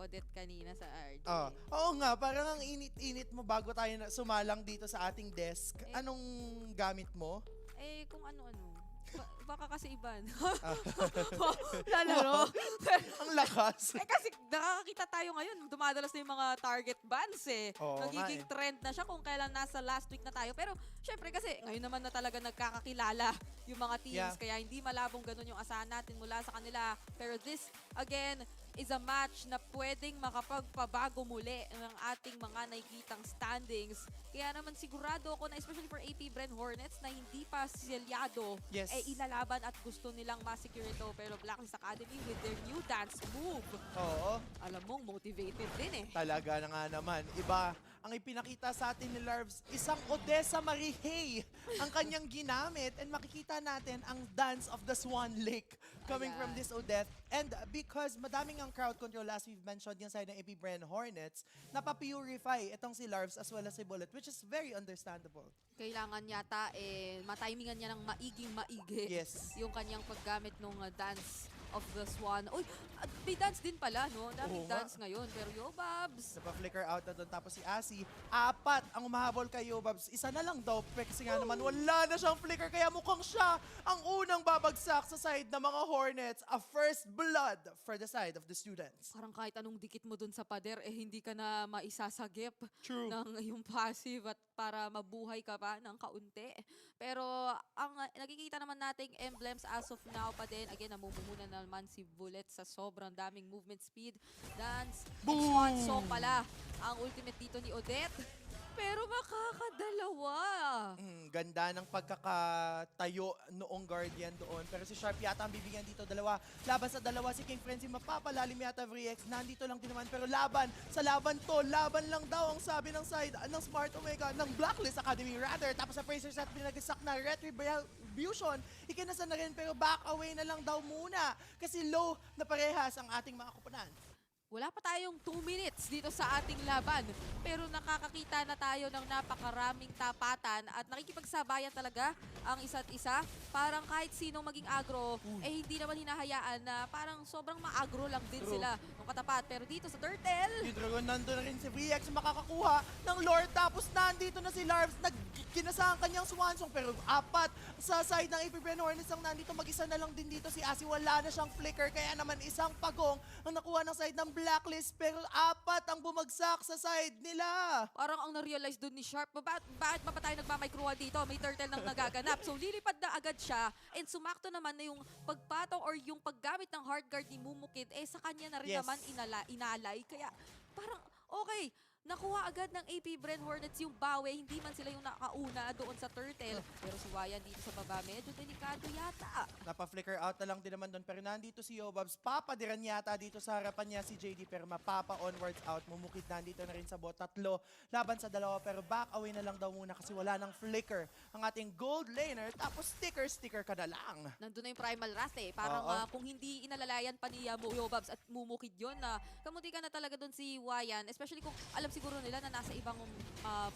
Odette kanina sa RJ. Oo nga, parang ang init-init mo bago tayo sumalang dito sa ating desk. Anong gamit mo? Eh, kung ano-ano. Baka kasi iban. Lalaro. Ang lakas. Eh kasi nakakakita tayo ngayon, dumadalas na yung mga target bans eh. Oo nga Nagiging eh. trend na siya kung kailan nasa last week na tayo. Pero syempre kasi ngayon naman na talaga nagkakakilala yung mga teams. Yeah. Kaya hindi malabong ganun yung asahan natin mula sa kanila. Pero this, again, is a match na pwedeng makapagpabago muli ng ating mga nakikitang standings. Kaya naman sigurado ako na especially for AP Bren Hornets na hindi pa selyado, Yes. eh ilalaban at gusto nilang ma-secure ito. Pero Blacklist Academy with their new dance move, Oo, alam mong motivated din eh. talaga na nga naman. Iba ang ipinakita sa atin ni Larvs, isang Odessa Marihey ang kanyang ginamit and makikita natin ang Dance of the Swan Lake coming Ayan. from this Odette. And because madaming ang crowd control as we've mentioned yung side ng AP Bren Hornets, napapurify itong si Larvs as well as si Bullet, which is very understandable. Kailangan yata matimingan niya ng maiging-maigi Yes. yung kanyang paggamit ng dance of the swan. Uy, may dance din pala, no? Daming Oo nga. dance ngayon. Pero yo, Babs, Napa-flicker out na doon. Tapos si Asi, 4 ang umahabol kay Yobabs. Isa na lang daw, kasi nga naman wala na siyang flicker. Kaya mukhang siya ang unang babagsak sa side ng mga Hornets. A first blood for the side of the students. parang kahit anong dikit mo dun sa pader, eh hindi ka na maisasagip True. ng yung passive at para mabuhay ka pa ng kaunti. Pero ang nakikita naman nating emblems as of now pa din, again, namumuna na naman si Bullet sa sobrang daming movement speed. Dance, Boom! Swan Song pala ang ultimate dito ni Odette. Pero makakadalawa. Ganda ng pagkakatayo noong Guardian doon. Pero si Sharp yata ang bibigyan dito. Dalawa. Laban sa dalawa. Si King Frenzy mapapalalim yata VX. Nandito lang din naman. Pero laban. Sa laban to. Laban lang daw ang sabi ng side ng Smart Omega. Ng Blacklist Academy rather. Tapos sa Fraser set binagsak na Retribution. Ikinasa na rin pero back away na lang daw muna. Kasi low na parehas ang ating mga kupunan. Wala pa tayong 2 minutes dito sa ating laban. Pero nakakakita na tayo ng napakaraming tapatan at nakikipagsabayan talaga ang isa't isa. Parang kahit sinong maging agro, eh hindi naman hinahayaan na parang sobrang maagro lang din True. sila ng katapat. Pero dito sa Turtle, Yung Dragon nandun na rin si VX makakakuha ng Lord. Tapos nandito na si Larvs. Kinasa ang kanyang Swansong pero 4 sa side ng AP Bren Hornets ang nandito. Mag-isa na lang din dito si Asi. Wala na siyang flicker. Kaya naman isang pagong ang nakuha ng side ng Blacklist. Pero 4 ang bumagsak sa side nila. parang ang na-realize doon ni Sharp, bakit ba tayo nagmamicroan dito? May turtle nang nagaganap. So lilipad na agad siya and sumakto naman na yung pagpatong or yung paggamit ng hard guard ni Mumukid, eh sa kanya na rin Yes. naman inalay. Kaya parang okay, nakuha agad ng AP Bren Hornets yung bawi. Hindi man sila yung nakauna doon sa turtle. Pero si Wayan dito sa baba, medyo delikado yata. Napa-flicker out na lang din naman doon. Pero nandito si Yobabs. Papadiran yata dito sa harapan niya si JD. Pero mapapa onwards out. Mumukid nandito na rin sa bot. 3 laban sa 2. Pero back away na lang daw muna kasi wala ng flicker ang ating gold laner. Tapos sticker ka na lang. Nandun na yung primal wrath eh. Parang Oo. kung hindi inalalayan pa ni Yobabs at Mumukid yun, na kamuti ka na talaga doon si Wayan. Especially kung alam siguro nila na nasa ibang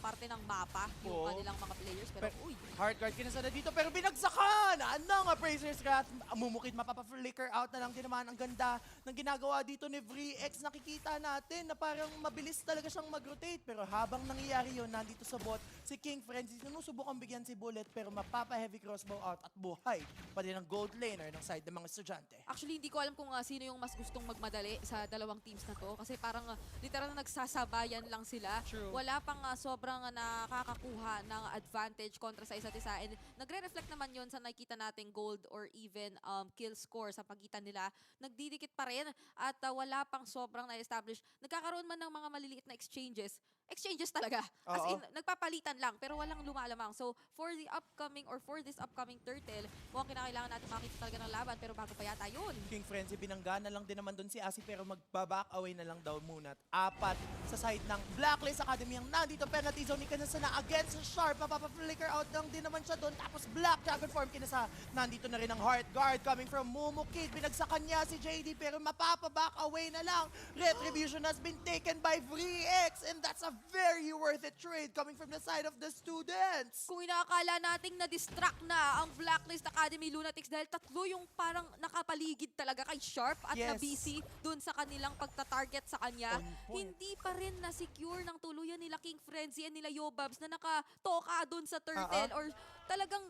parte ng mapa yung Oo. kanilang mga players. Pero uy, Hard guard kinasa na dito pero binagsakan! Ano nga Brazers Rat? Mumukid mapapa-flicker out na lang din naman. Ang ganda ng ginagawa dito ni VX. Nakikita natin na parang mabilis talaga siyang mag-rotate. Pero habang nangyayari yun, nandito sa bot, si King Frenzy sinusubukan bigyan si Bullet pero mapapa-heavy crossbow out at buhay pa din ang gold laner ng side ng mga estudyante. actually hindi ko alam kung sino yung mas gustong magmadali sa dalawang teams na to. Kasi parang literal na nagsasabayan lang sila. True. Wala pang sobrang nakakakuha ng advantage kontra sa isa't isa. And nagre-reflect naman yun sa nakikita nating gold or even kill score sa pagitan nila. Nagdidikit pa rin at wala pang sobrang na-establish. Nagkakaroon man ng mga maliliit na exchanges. Exchanges talaga. As Oo. in, nagpapalitan lang pero walang lumalamang. So, for the upcoming or for this upcoming turtle, mukhang kinakailangan natin makita talaga ng laban pero bago pa yata yun. King Frenzy binangga na lang din naman doon si Asi pero magbaback away na lang daw muna. At 4 sa side ng ng Blacklist Academy ang nandito. Penalty zone ni Kinasa na against Sharp. Mapapa-flicker out lang din naman siya doon. Tapos Black Dragon Form Kinasa. Nandito na rin ang Heart Guard coming from Momo Kid. Binagsakan niya si JD pero mapapa-back away na lang. Retribution has been taken by VreeX and that's a very worth it trade coming from the side of the students. Kung inaakala nating na-distract na ang Blacklist Academy Lunatics dahil tatlo yung parang nakapaligid talaga kay Sharp at Yes. na-busy dun sa kanilang pagta-target sa kanya, On point. hindi pa rin na-secure ng tuluyan nila King Frenzy and nila Yobabs na nakatoka dun sa turtle or talagang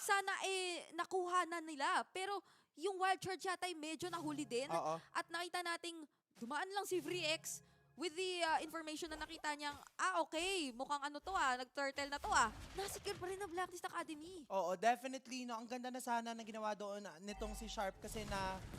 sana nakuha na nila. Pero yung Wild Charge yata ay medyo nahuli din Oo. at nakita nating dumaan lang si VreeX with the information na nakita niyang, okay, mukhang nag-turtle na to nasecure pa rin ng Blacklist Academy. Oo, definitely. No, ang ganda na sana na ginawa doon nitong si Sharp kasi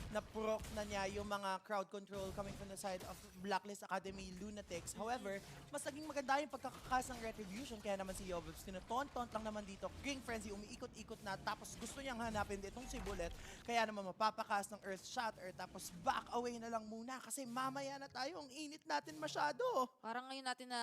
na-proc na niya yung mga crowd control coming from the side of Blacklist Academy Lunatics. However, mas naging maganda yung pagkakakas ng Retribution. Kaya naman si Yobabs, tinutont-tont lang naman dito. King Frenzy, umiikot-ikot na. Tapos gusto niyang hanapin itong si Bullet. Kaya naman mapapakas ng Earth Shatter. Tapos back away na lang muna kasi mamaya na tayo. Ang init natin masyado. Parang ngayon natin na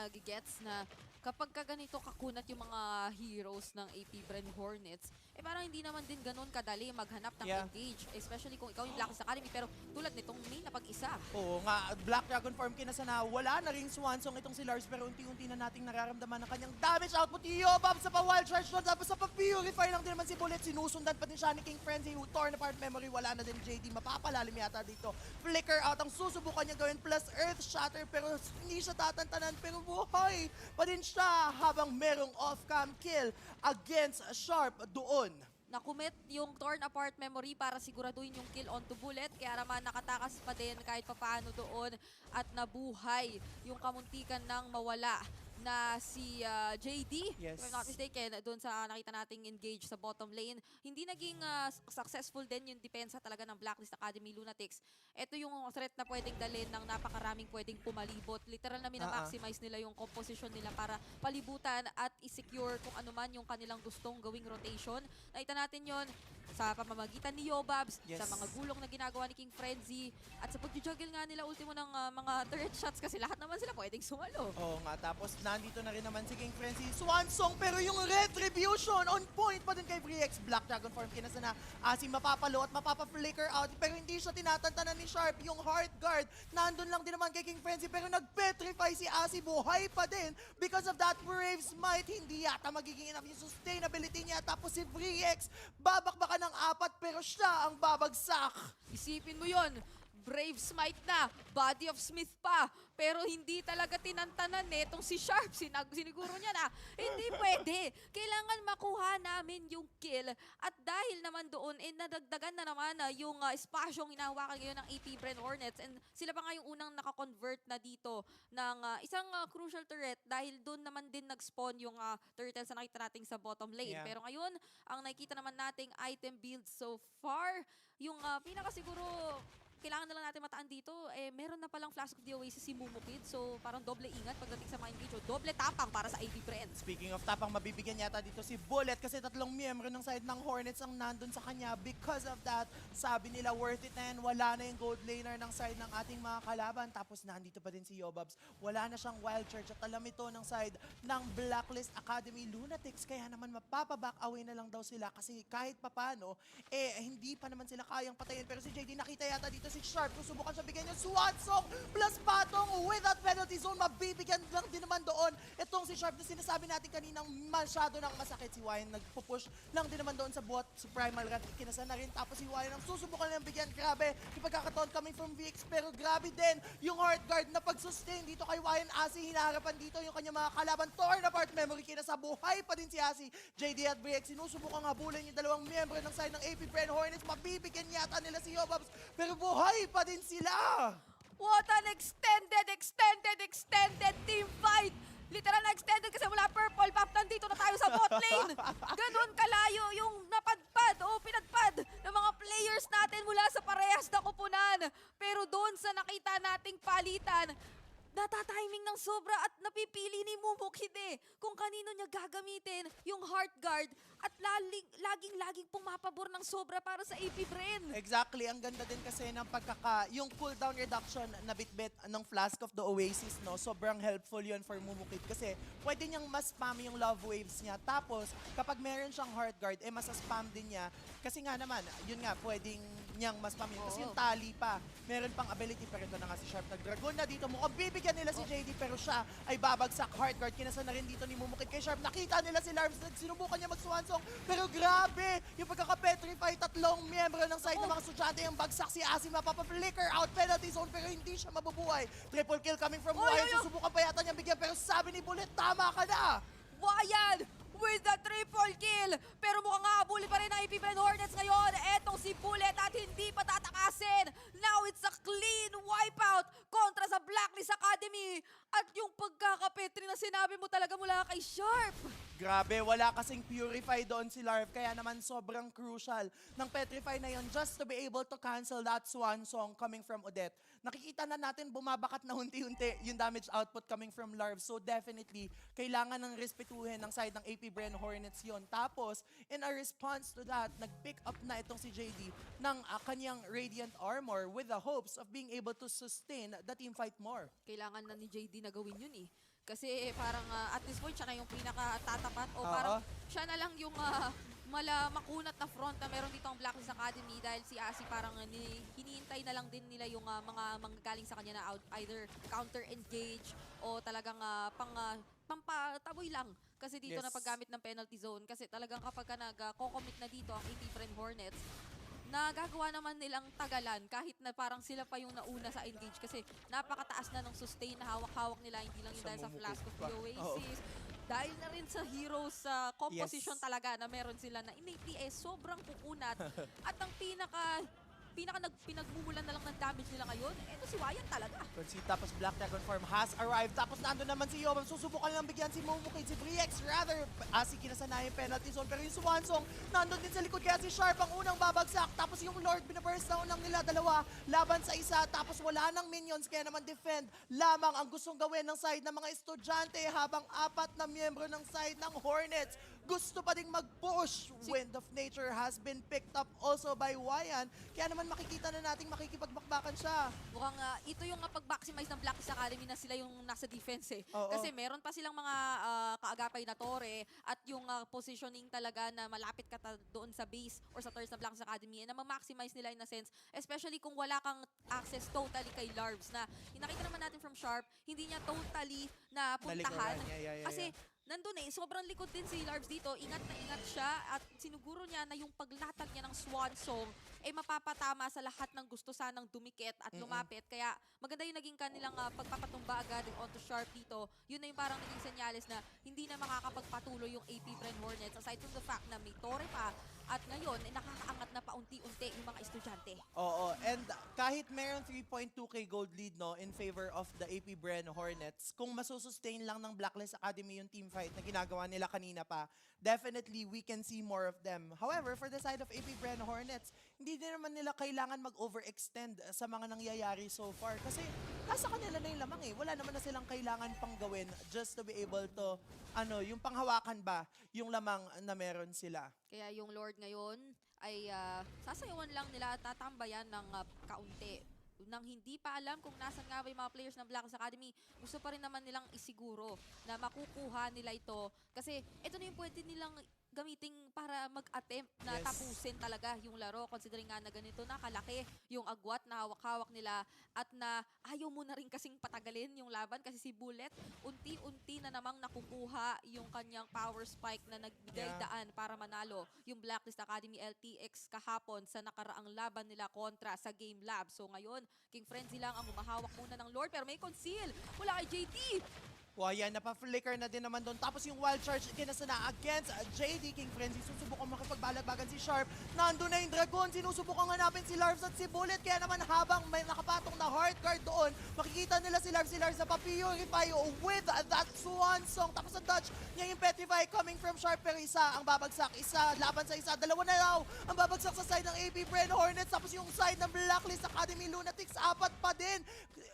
gigets na kapag ganito kakunat yung mga heroes ng AP Bren Hornets, parang hindi naman din ganun kadali maghanap ng engage. Especially kung ikaw yung Blacklist Academy, pero tulad nitong may napag-isa. Oo nga, Black Dragon Form Kinasa na wala na ring Swansong itong si Lars pero unti-unti na nating nararamdaman ang kanyang damage output. Yobab sa pa-Wild Charge doon, tapos sa pa-Purify lang din naman si Bullet. Sinusundan pa din siya ni King Frenzy who torn apart memory. Wala na din JD, mapapalalim yata dito. Flicker out ang susubukan niya gawin plus Earth Shatter pero hindi siya tatantanan pero buhay pa din siya habang merong off-cam kill against Sharp doon. Nakumit yung torn apart memory para siguraduhin yung kill onto Bullet. Kaya naman nakatakas pa din kahit papaano doon at nabuhay yung kamuntikan ng mawala na si JD. Yes. If I'm not mistaken, doon sa nakita nating engage sa bottom lane, hindi naging successful din yung depensa talaga ng Blacklist Academy Lunatics. Ito yung threat na pwedeng dalhin ng napakaraming pwedeng pumalibot. Literal na mina-maximize nila yung composition nila para palibutan at i-secure kung ano man yung kanilang gustong gawing rotation. Nakita natin yon sa pamamagitan ni Yobabs, sa mga gulong na ginagawa ni King Frenzy, at sa pag-juggle nga nila ultimo ng mga turret shots kasi lahat naman sila pwedeng sumalo. Oo nga, tapos nandito na rin naman si King Frenzy. Swansong, pero yung Retribution on point pa din kay VreeX. Black Dragon Form Kinasa na Asim mapapalo at mapapa-flicker out pero hindi siya tinatantanan ni Sharp. Yung Heart Guard, nandun lang din naman kay King Frenzy pero nag-petrify si Asi. Buhay pa din because of that Brave Smite. Hindi yata magiging enough yung sustainability niya. Tapos si VreeX, babakbakan ng 4 pero siya ang babagsak. Isipin mo yon, Brave Smite na, Body of Smith pa, pero hindi talaga tinantanan itong si Sharp. Siniguro niya na, hindi pwede. Kailangan makuha namin yung kill. At dahil naman doon, nadagdagan na naman yung espasyong hinahawakan ngayon ng AP Bren Hornets. And sila pa nga yung unang nakakonvert na dito ng isang crucial turret dahil doon naman din nag-spawn yung turtles na nakita natin sa bottom lane. Yeah. Pero ngayon, ang nakikita naman nating item build so far, yung pinaka siguro kailangan na lang natin mataan dito, meron na palang Flask of the Oasis si Momo Kid. So, parang doble ingat pagdating sa mga engage. O, doble tapang para sa AP Bren. Speaking of tapang, mabibigyan yata dito si Bullet kasi 3 miyembro ng side ng Hornets ang nandun sa kanya. Because of that, sabi nila worth it na yan. Wala na yung gold laner ng side ng ating mga kalaban. Tapos nandito pa din si Yobabs. Wala na siyang Wild Charge at alam ito ng side ng Blacklist Academy Lunatics. Kaya naman mapapaback away na lang daw sila kasi kahit papano, hindi pa naman sila kayang patayin. Pero si JD nakita yata dito si Sharp. Kung subukan siya bigyan niya Swansong plus Patong with that penalty zone. Mabibigyan lang din naman doon. Itong si Sharp na sinasabi natin kaninang masyado nang masakit. Si Wyan nagpupush lang din naman doon sa bot. Sa primal rat kinasa na rin. Tapos si Wyan ang susubukan nilang bigyan. Grabe. Yung pagkakataon coming from VX. Pero grabe din yung Heart Guard na pag-sustain dito kay Wyan. Asi hinaharapan dito yung kanyang mga kalaban. Torn apart memory kinasa. Buhay pa din si Asi. JD at VX sinusubukan habulin yung dalawang miyembro ng side ng AP Bren Hornets. Mabibigyan yata nila si Yobabs. Pero buhay pa din sila. What an extended team fight! Literal na extended kasi mula purple buff, nandito na tayo sa bot lane. Ganon kalayo yung napadpad o pinadpad ng mga players natin mula sa parehas na kupunan. Pero doon sa nakita nating palitan, natatiming ng sobra at napipili ni Mumukid kung kanino niya gagamitin yung Heart Guard at laging pumapabor ng sobra para sa AP Bren. Exactly, ang ganda din kasi ng yung cooldown reduction na bitbit ng Flask of the Oasis, no? Sobrang helpful yun for Mumukid kasi pwede niyang mas spam yung love waves niya. Tapos, kapag meron siyang Heart Guard, mas-spam din niya. Kasi nga naman, yun nga, pwedeng niyang mas spam yun. Tapos yung tali pa, meron pang ability, pero ito na nga si Sharp nag-dragon na dito. Mukhang bibigyan nila si JD, pero siya ay babagsak. Heart Guard, kinasa na rin dito ni Mumukid kay Sharp. Nakita nila si Larms, sinubukan niya mag-swansong, pero grabe! Yung pagkaka-petrify, tatlong miyembro ng side ng mga estudyante ang bagsak si Asi, mapapa-flicker out penalty zone, pero hindi siya mabubuhay. Triple kill coming from Wyatt, susubukan pa yata niyang bigyan, pero sabi ni Bullet, tama ka na! Wyatt with the triple kill. Pero mukhang habulin pa rin ang AP Bren Hornets ngayon. Etong si Bullet at hindi pa tatakasin. Now it's a clean wipeout kontra sa Blacklist Academy. At yung pagkakapetri na sinabi mo talaga mula kay Sharp. Grabe, wala kasing purify doon si Larv, kaya naman sobrang crucial ng petrify na yon just to be able to cancel that swan song coming from Odette. Nakikita na natin bumabakat na unti-unti yung damage output coming from Larv. So definitely, kailangan ng respetuhin ng side ng AP Bren Hornets yon. Tapos, in a response to that, nag-pick up na itong si JD ng kanyang Radiant Armor with the hopes of being able to sustain the team fight more. Kailangan na ni JD na gawin yun Kasi parang at this point siya na yung pinaka-tatapat o parang siya na lang yung makunat na front na meron dito ang Blacklist Academy dahil si Asi parang hinihintay na lang din nila yung mga manggagaling sa kanya na either counter-engage o talagang pampataboy lang. Kasi dito na paggamit ng penalty zone. Kasi talagang kapag ka nag-co-commit na dito ang AP Bren Hornets, nagagawa naman nilang tagalan kahit na parang sila pa yung nauna sa engage kasi napakataas na ng sustain na hawak-hawak nila, hindi lang yung dahil sa Flask of the Oasis. Dahil na rin sa heroes composition talaga na meron sila na innately sobrang kukunat. At ang pinagmumulan na lang ng damage nila ngayon, ito si Wyatt talaga. Tapos Black Dragon form has arrived. Tapos nandun naman si Yobam. Susubukan lang bigyan si Momokid, si Briex. Rather, Asi kinasana yung penalty zone. Pero yung Swansong, nandun din sa likod. Kaya si Sharp ang unang babagsak. Tapos yung Lord, binaburst down lang nila dalawa. Laban sa isa. Tapos wala nang minions. Kaya naman defend lamang ang gustong gawin ng side ng mga estudyante. Habang apat na miyembro ng side ng Hornets gusto pa ding mag-push. Wind of Nature has been picked up also by Wyatt. Kaya naman makikita na nating makikipagbakbakan siya. Mukhang ito yung pag-maximize ng Blacklist Academy na sila yung nasa defense Kasi meron pa silang mga kaagapay na tore at yung positioning talaga na malapit ka doon sa base or sa turrets ng Blacklist Academy na ma-maximize nila in a sense. Especially kung wala kang access totally kay Larvs na nakita naman natin from Sharp, hindi niya totally na puntahan. Kasi nandun sobrang likod din si Larvs dito. Ingat na ingat siya at sinuguro niya na yung paglatag niya ng Swan Song mapapatama sa lahat ng gusto sanang dumikit at lumapit. Kaya maganda yung naging kanilang pagpapatumba agad onto Sharp dito. Yun na yung parang naging senyales na hindi na makakapagpatuloy yung AP Bren Hornets aside from the fact na may tore pa at ngayon nakakaangat na paunti-unti yung mga estudyante. Oo, and kahit meron 3.2k gold lead in favor of the AP Bren Hornets, kung masusustain lang ng Blacklist Academy yung team fight na ginagawa nila kanina pa, definitely we can see more of them. However, for the side of AP Bren Hornets, hindi din naman nila kailangan mag-overextend sa mga nangyayari so far kasi nasa kanila na yung lamang Wala naman na silang kailangan pang gawin just to be able to, yung panghawakan ba, yung lamang na meron sila. Kaya yung Lord ngayon ay sasayawan lang nila at tatambayan ng kaunti. Nang hindi pa alam kung nasan nga ba yung mga players ng Blacklist Academy, gusto pa rin naman nilang isiguro na makukuha nila ito. Kasi ito na yung pwede nilang gamiting para mag-attempt na tapusin talaga yung laro. Considering nga na ganito na kalaki yung agwat na hawak-hawak nila at na ayaw mo na rin kasing patagalin yung laban kasi si Bullet unti-unti na namang nakukuha yung kanyang power spike na nagbigay daan para manalo yung Blacklist Academy LTX kahapon sa nakaraang laban nila kontra sa Game Lab. So ngayon, King Frenzy lang ang humahawak muna ng Lord pero may conceal mula kay JD. Wyatt, napa-flicker na din naman doon. Tapos yung wild charge kinasa na against JD. King Frenzy, susubukan makipagbalagbagan si Sharp. Nandun na yung Dragon, sinusubukan hanapin si Larvs at si Bullet. Kaya naman habang may nakapatong na heart guard doon, makikita nila si Larvs na pa-purify with that Swan Song. Tapos ang dodge niya yung Petrify coming from Sharp. Pero isa ang babagsak, isa laban sa isa. Dalawa na daw ang babagsak sa side ng AP Bren Hornets. Tapos yung side ng Blacklist Academy Lunatics, apat pa din.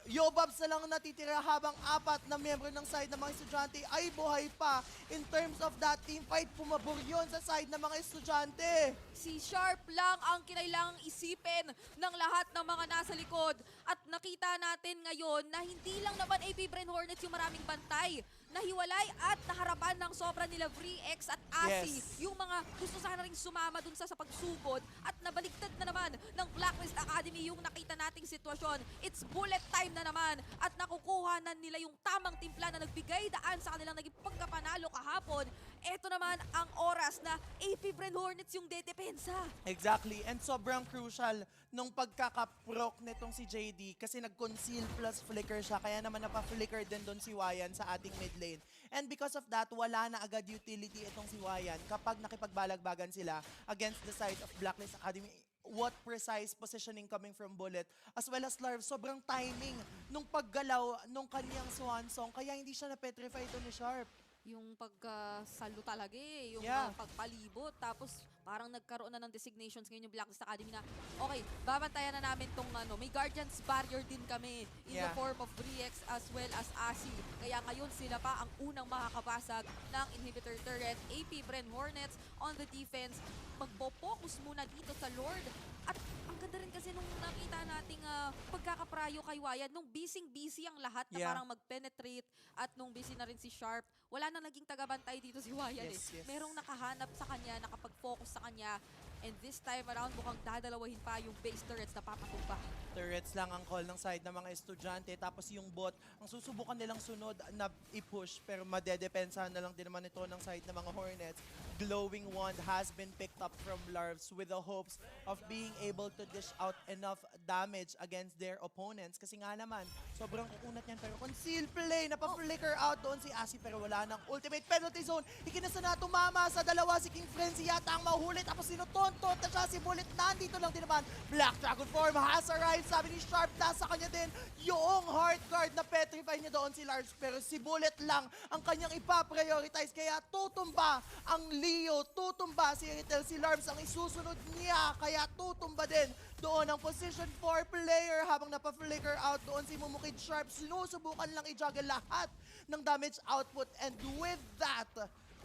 Yobabs na lang ang natitira habang apat na miyembro ng side ng mga estudyante ay buhay pa. In terms of that team fight, pumabor yun sa side ng mga estudyante. Si Sharp lang ang kinailangang isipin ng lahat ng mga nasa likod. At nakita natin ngayon na hindi lang naman AP Brain Hornets yung maraming bantay. Nahiwalay at naharapan ng sobra nila VRIX at ASI. Yes. Yung mga gusto sana rin sumama dun sa pagsugod at nabaligtad na naman ng Blacklist Academy yung nakita nating sitwasyon. It's bullet time na naman at nakukuha na nila yung tamang timpla na nagbigay daan sa kanilang naging pagkapanalo kahapon. Ito naman ang oras na AP Brain Hornets yung dedepensa. Exactly. And sobrang crucial nung pagkakaprok nitong si JD kasi nag-conceal plus flicker siya. Kaya naman napaflicker din doon si Wayan sa ating mid lane. And because of that, wala na agad utility itong si Wayan kapag nakipagbalagbagan sila against the side of Blacklist Academy. What precise positioning coming from Bullet as well as Larv. Sobrang timing nung paggalaw nung kaniyang Swan Song kaya hindi siya na-petrify ito ni Sharp. Yung pagkasalo talaga eh, yung Yeah. pagpalibot. Tapos parang nagkaroon na ng designations ngayon yung Blacklist Academy na, okay, babantayan na namin tong may Guardians Barrier din kami in the Yeah. form of VRIX as well as ASI. Kaya ngayon sila pa ang unang makakabasag ng inhibitor turret. AP Brain Hornets on the defense. Magpo-focus muna dito sa Lord. At ang ganda rin kasi nung nakita nating pagkakaprayo kay Wayan, nung busy ang lahat na Yeah. parang mag-penetrate at nung busy na rin si Sharp, wala na naging tagabantay dito si Wayan Yes, eh. yes. Merong nakahanap sa kanya, nakapag-focus sa kanya. And this time around, mukhang dadalawahin pa yung base turrets na papatumba. Turrets lang ang call ng side ng mga estudyante. Tapos yung bot, ang susubukan nilang sunod na i-push. Pero madedepensahan na lang din naman ito ng side ng mga Hornets. Glowing Wand has been picked up from Larvs with the hopes of being able to dish out enough damage against their opponents. Kasi nga naman, sobrang kukunat niyan. Pero conceal play, napaflicker out doon si Asi pero wala ng ultimate penalty zone. Ikinasa na tumama sa dalawa si King Frenzy yata ang mahuhuli. Tapos sinutontot na siya si Bullet. Nandito lang din naman. Black Dragon form has arrived. Sabi ni Sharp, nasa kanya din yung hard card na petrify niya doon si Large. Pero si Bullet lang ang kanyang ipaprioritize. Kaya tutumba ang Leo, tutumba si Ritel, si Larms ang isusunod niya. Kaya tutumba din doon ang position 4 player habang napaflicker out doon si Mumukid Sharp. Sinusubukan lang i-juggle lahat ng damage output. And with that,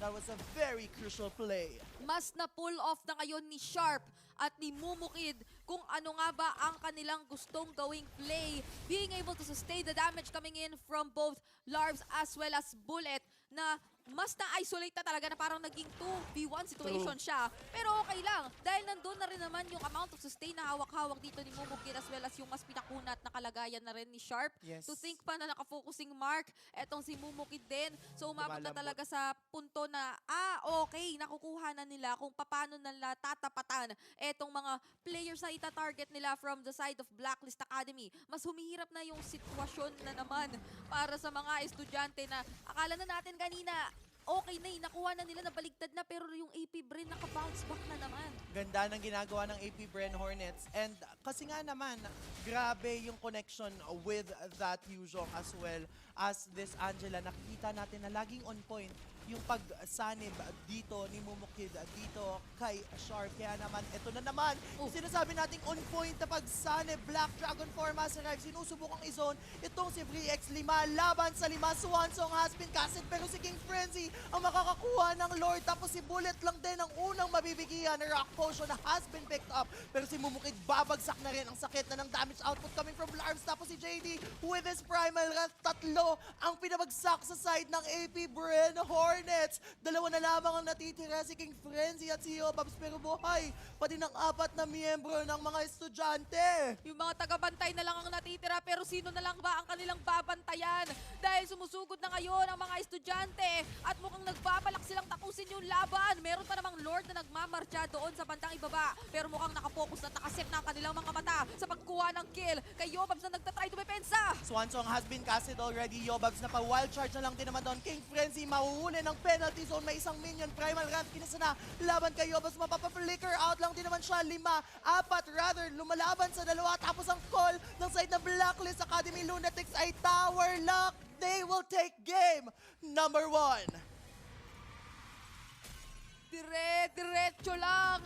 that was a very crucial play. Mas na pull off na ngayon ni Sharp at ni Mumukid kung ano nga ba ang kanilang gustong gawing play. Being able to sustain the damage coming in from both Larvs as well as Bullet na mas na-isolate na talaga na parang naging 2v1 situation siya. Pero okay lang, dahil nandun na rin naman yung amount of sustain na hawak-hawak dito ni Mumukid as well as yung mas pinakunat na kalagayan na rin ni Sharp. Yes. To think pa na naka-focusing mark, etong si Mumukid din. So umabot na Lumalambot. talaga sa punto na, okay, nakukuha na nila kung paano nila tatapatan etong mga players na ita-target nila from the side of Blacklist Academy. Mas humihirap na yung sitwasyon na naman para sa mga estudyante na akala na natin kanina, okay na nakuha na nila, nabaligtad na, pero yung AP Brain naka-bounce back na naman. Ganda ng ginagawa ng AP Brain Hornets. And kasi nga naman, grabe yung connection with that Yuzhong as well as this Angela. Nakikita natin na laging on point yung pagsanib dito ni Mumukid dito kay Sharp. Kaya naman, ito na naman, yung sinasabi nating on point na pagsanib. Black Dragon Forma sa Rive, sinusubukang i-zone itong si VRIX. 5 laban sa 5. Swansong has been casted pero si King Frenzy ang makakakuha ng Lord. Tapos si Bullet lang din ang unang mabibigyan ng Rock Potion na has been picked up. Pero si Mumukid babagsak na rin ang sakit na ng damage output coming from Larvs. Tapos si JD with his Primal Wrath, 3 ang pinabagsak sa side ng AP Brain Hornets. 2 na lamang ang natitira, si King Frenzy at si Yobabs, pero buhay pati ng 4 na miyembro ng mga estudyante. Yung mga tagabantay na lang ang natitira, pero sino na lang ba ang kanilang babantayan? Dahil sumusugod na ngayon ang mga estudyante at mukhang nagbabalak silang tapusin yung laban. Meron pa namang Lord na nagmamarcha doon sa bandang ibaba, pero mukhang nakapokus at nakaset na ang kanilang mga mata sa pagkuha ng kill kay Yobabs na nagtatry dumepensa. Swansong has been casted already. Yobabs na pa wild charge na lang din naman doon. King Frenzy mahuhuli ng penalty zone. May isang minion. Primal Wrath kinasa na. Laban kay Yobabs. Mapapaflicker out lang din naman siya. 5, 4 rather. Lumalaban sa 2. Tapos ang call ng side ng Blacklist Academy Lunatics ay tower lock. They will take game number 1. Diretso lang